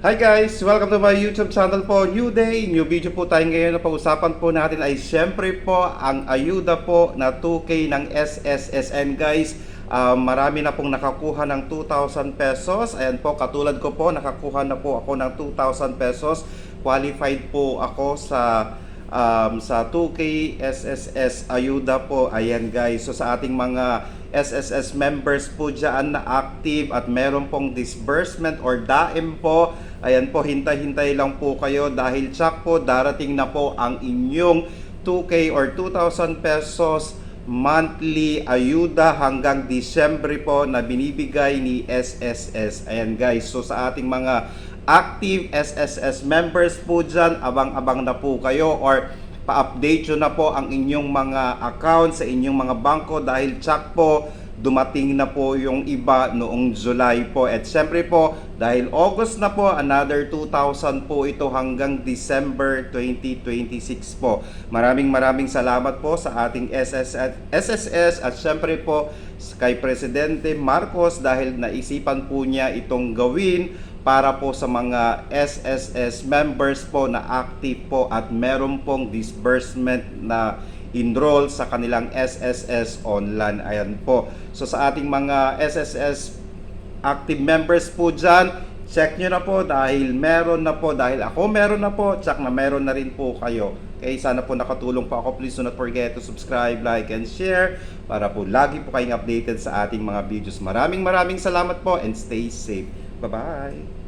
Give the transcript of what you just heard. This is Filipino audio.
Hi guys! Welcome to my YouTube channel po. New day, new video po tayo ngayon. Ang pag-usapan po natin ay syempre po ang ayuda po na 2K ng SSSN guys. Marami na pong nakakuha ng 2,000 pesos. Ayan po, katulad ko po, nakakuha na po ako ng 2,000 pesos. Qualified po ako sa 2K SSS ayuda po. Ayan guys, so sa ating mga SSS members po dyan na active at meron pong disbursement or daim po, ayan po, hintay-hintay lang po kayo dahil tsak po darating na po ang inyong 2K or 2,000 pesos monthly ayuda hanggang Disyembre po na binibigay ni SSS. Ayan guys, so sa ating mga active SSS members po dyan, abang-abang na po kayo or pa-update nyo na po ang inyong mga account sa inyong mga bangko dahil tsak po dumating na po yung iba noong July po. At syempre po, dahil August na po, another 2,000 po ito hanggang December 2026 po. Maraming salamat po sa ating SSS at syempre po kay Presidente Marcos dahil naisipan po niya itong gawin para po sa mga SSS members po na active po at meron pong disbursement na enroll sa kanilang SSS online. Ayan po. So sa ating mga SSS active members po dyan, check nyo na po dahil meron na po, dahil ako meron na po, check na meron na rin po kayo. Okay, sana po nakatulong po ako. Please do not forget to subscribe, like, and share para po lagi po kayong updated sa ating mga videos. Maraming salamat po and stay safe. Bye-bye!